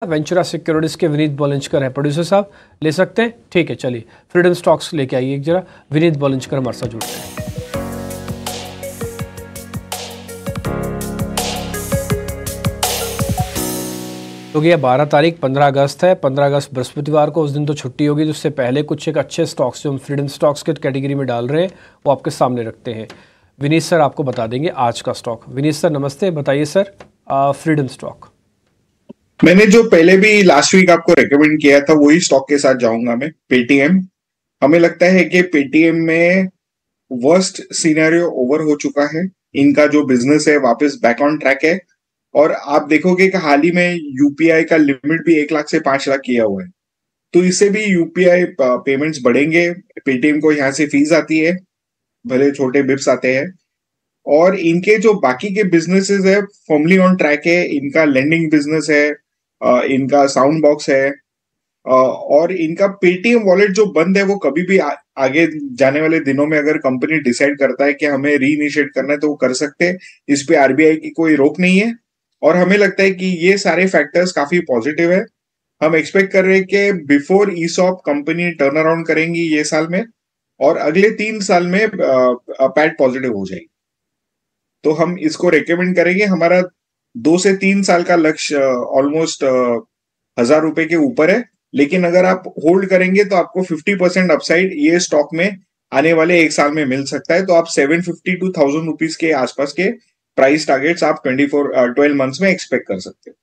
Ventura securities के विनीत बोलंजकर है। Producer साहब ले सकते हैं? ठीक है, चलिए फ्रीडम स्टॉक्स लेके आइए एक जरा। विनीत बोलंजकर हमारे साथ जुड़ते हैं। तो ये 12 तारीख 15 अगस्त है। 15 अगस्त बृहस्पतिवार को, उस दिन तो छुट्टी होगी, तो उससे पहले कुछ एक अच्छे स्टॉक्स जो हम फ्रीडम स्टॉक्स के कैटेगरी में डाल रहे हैं वो आपके सामने रखते हैं। विनीत सर आपको बता देंगे आज का स्टॉक। विनीत सर नमस्ते, बताइए सर फ्रीडम स्टॉक। मैंने जो पहले भी लास्ट वीक आपको रेकमेंड किया था वही स्टॉक के साथ जाऊंगा मैं, पेटीएम। हमें लगता है कि पेटीएम में वर्स्ट सिनेरियो ओवर हो चुका है। इनका जो बिजनेस है वापस बैक ऑन ट्रैक है। और आप देखोगे कि हाल ही में यूपीआई का लिमिट भी 1 लाख से 5 लाख किया हुआ है, तो इससे भी यूपीआई पेमेंट्स बढ़ेंगे। पेटीएम को यहाँ से फीस आती है, भले छोटे बिप्स आते हैं। और इनके जो बाकी के बिजनेसेस है फॉर्मली ऑन ट्रैक है। इनका लेंडिंग बिजनेस है, इनका साउंड बॉक्स है, और इनका पेटीएम वॉलेट जो बंद है वो कभी भी आगे जाने वाले दिनों में अगर कंपनी डिसाइड करता है कि हमें रीइनिशिएट करना है तो वो कर सकते हैं। इस पे आरबीआई की कोई रोक नहीं है। और हमें लगता है कि ये सारे फैक्टर्स काफी पॉजिटिव है। हम एक्सपेक्ट कर रहे हैं कि बिफोर ईसॉप कंपनी टर्न अराउंड करेंगी ये साल में, और अगले 3 साल में पैट पॉजिटिव हो जाएगी। तो हम इसको रेकमेंड करेंगे। हमारा 2 से 3 साल का लक्ष्य ऑलमोस्ट 1,000 रुपए के ऊपर है। लेकिन अगर आप होल्ड करेंगे तो आपको 50% अपसाइड ये स्टॉक में आने वाले 1 साल में मिल सकता है। तो आप 750 to 1,000 रुपीज के आसपास के प्राइस टारगेट्स आप 12 मंथ्स में एक्सपेक्ट कर सकते हैं।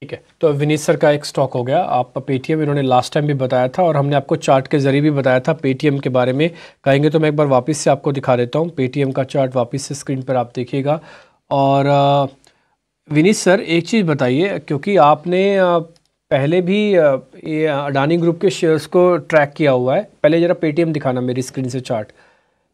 ठीक है, तो विनीत सर का एक स्टॉक हो गया। आप पेटीएम इन्होंने लास्ट टाइम भी बताया था और हमने आपको चार्ट के जरिए भी बताया था पेटीएम के बारे में। कहेंगे तो मैं एक बार वापस से आपको दिखा देता हूँ पेटीएम का चार्ट, वापस से स्क्रीन पर आप देखिएगा। और विनीत सर एक चीज़ बताइए, क्योंकि आपने पहले भी ये अडानी ग्रुप के शेयर्स को ट्रैक किया हुआ है। पहले ज़रा पेटीएम दिखाना मेरी स्क्रीन से चार्ट,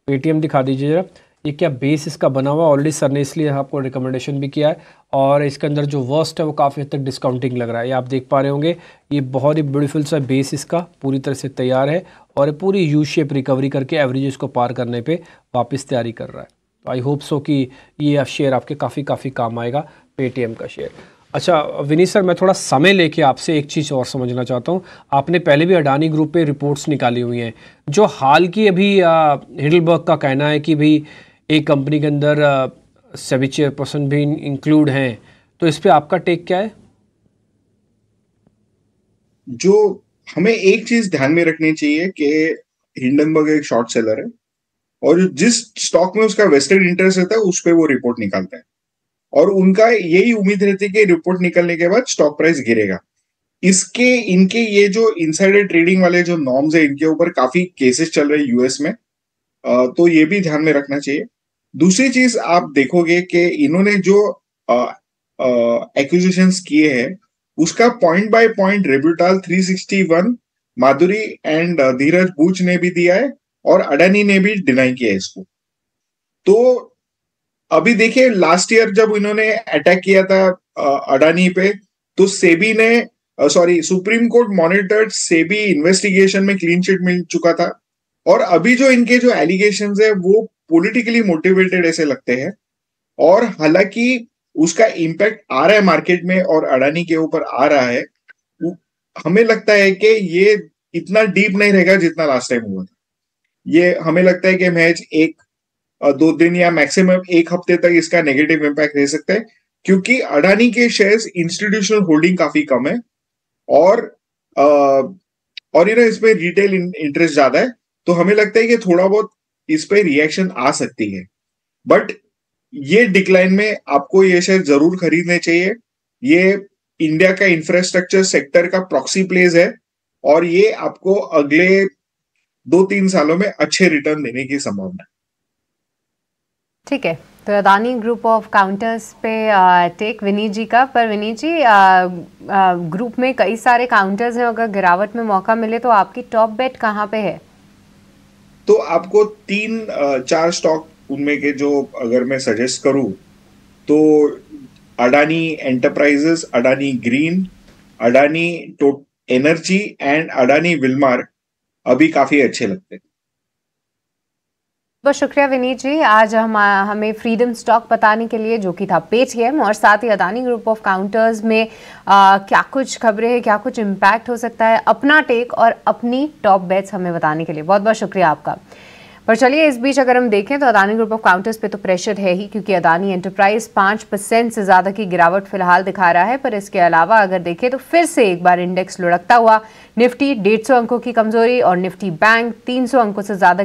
पेटीएम दिखा दीजिए ज़रा। ये क्या बेस इसका बना हुआ ऑलरेडी, सर ने इसलिए आपको रिकमेंडेशन भी किया है। और इसके अंदर जो वर्स्ट है वो काफ़ी हद तक डिस्काउंटिंग लग रहा है, ये आप देख पा रहे होंगे। ये बहुत ही ब्यूटीफुल सा बेस इसका पूरी तरह से तैयार है और ये पूरी यू शेप रिकवरी करके एवरेज को पार करने पे वापस तैयारी कर रहा है। तो आई होप सो कि ये शेयर आपके काफ़ी काम आएगा, पेटीएम का शेयर। अच्छा विनीत सर, मैं थोड़ा समय लेके आपसे एक चीज़ और समझना चाहता हूँ। आपने पहले भी अडानी ग्रुप पे रिपोर्ट्स निकाली हुई हैं, जो हाल की अभी हिडलबर्ग का कहना है कि भाई एक कंपनी के अंदर सेबी चेयरपर्सन भी इंक्लूड हैं, तो इस पे आपका टेक क्या है? जो हमें एक चीज ध्यान में रखनी चाहिए कि हिंडनबर्ग एक शॉर्ट सेलर है, और जिस स्टॉक में उसका वेस्टेड इंटरेस्ट रहता है उस पर वो रिपोर्ट निकालता है। और उनका यही उम्मीद रहती है कि रिपोर्ट निकलने के बाद स्टॉक प्राइस गिरेगा। इसके इनके ये जो इनसाइडर ट्रेडिंग वाले जो नॉर्म्स है इनके ऊपर काफी केसेस चल रहे हैं यूएस में। तो ये भी ध्यान में रखना चाहिए। दूसरी चीज आप देखोगे कि इन्होंने जो एक्विजिशंस किए हैं उसका point by point rebuttal 361, Madhuri and Dheeraj बूच ने भी दिया है, और अडानी ने भी डिनाई किया है इसको। तो अभी देखिए लास्ट ईयर जब इन्होंने अटैक किया था अडानी पे, तो सेबी ने supreme court monitored SEBI investigation में क्लीन चिट मिल चुका था। और अभी जो इनके जो एलिगेशंस है वो पॉलिटिकली मोटिवेटेड ऐसे लगते हैं। और हालांकि उसका इम्पैक्ट आ रहा है मार्केट में और अडानी के ऊपर आ रहा है, हमें लगता है कि ये इतना डीप नहीं रहेगा जितना लास्ट टाइम हुआ था। ये हमें लगता है कि मैच 1-2 दिन या मैक्सिमम 1 हफ्ते तक इसका नेगेटिव इम्पैक्ट रह सकता है, क्योंकि अडानी के शेयर्स इंस्टीट्यूशनल होल्डिंग काफी कम है, और इसमें रिटेल इंटरेस्ट ज्यादा है। तो हमें लगता है कि थोड़ा बहुत इस पे रिएक्शन आ सकती है। बट ये डिक्लाइन में आपको ये शेयर जरूर खरीदने चाहिए। ये इंडिया का इंफ्रास्ट्रक्चर सेक्टर का प्रॉक्सी प्लेस है, और ये आपको अगले 2-3 सालों में अच्छे रिटर्न देने की संभावना है। ठीक है, तो अडानी ग्रुप ऑफ काउंटर्स पे टेक विनीत जी का। पर विनीत जी, ग्रुप में कई सारे काउंटर्स हैं, अगर गिरावट में मौका मिले तो आपकी टॉप बेट कहाँ पे है? तो आपको 3-4 स्टॉक उनमें के जो अगर मैं सजेस्ट करूं तो Adani enterprises, Adani green, Adani energy and Adani Wilmar अभी काफी अच्छे लगते हैं। बहुत शुक्रिया विनीत जी, आज हमें फ्रीडम स्टॉक बताने के लिए, जो कि था पेटीएम, और साथ ही अदानी ग्रुप ऑफ काउंटर्स में क्या कुछ खबरें हैं, क्या कुछ इम्पैक्ट हो सकता है, अपना टेक और अपनी टॉप बेट्स हमें बताने के लिए बहुत बहुत शुक्रिया आपका। पर चलिए, इस बीच अगर हम देखें तो अदानी ग्रुप ऑफ काउंटर्स पे तो प्रेशर है ही, क्योंकि अदानी एंटरप्राइज 5% से ज़्यादा की गिरावट फिलहाल दिखा रहा है। पर इसके अलावा अगर देखें तो फिर से एक बार इंडेक्स लुढ़कता हुआ, निफ्टी 150 अंकों की कमजोरी और निफ्टी बैंक 300 अंकों से ज़्यादा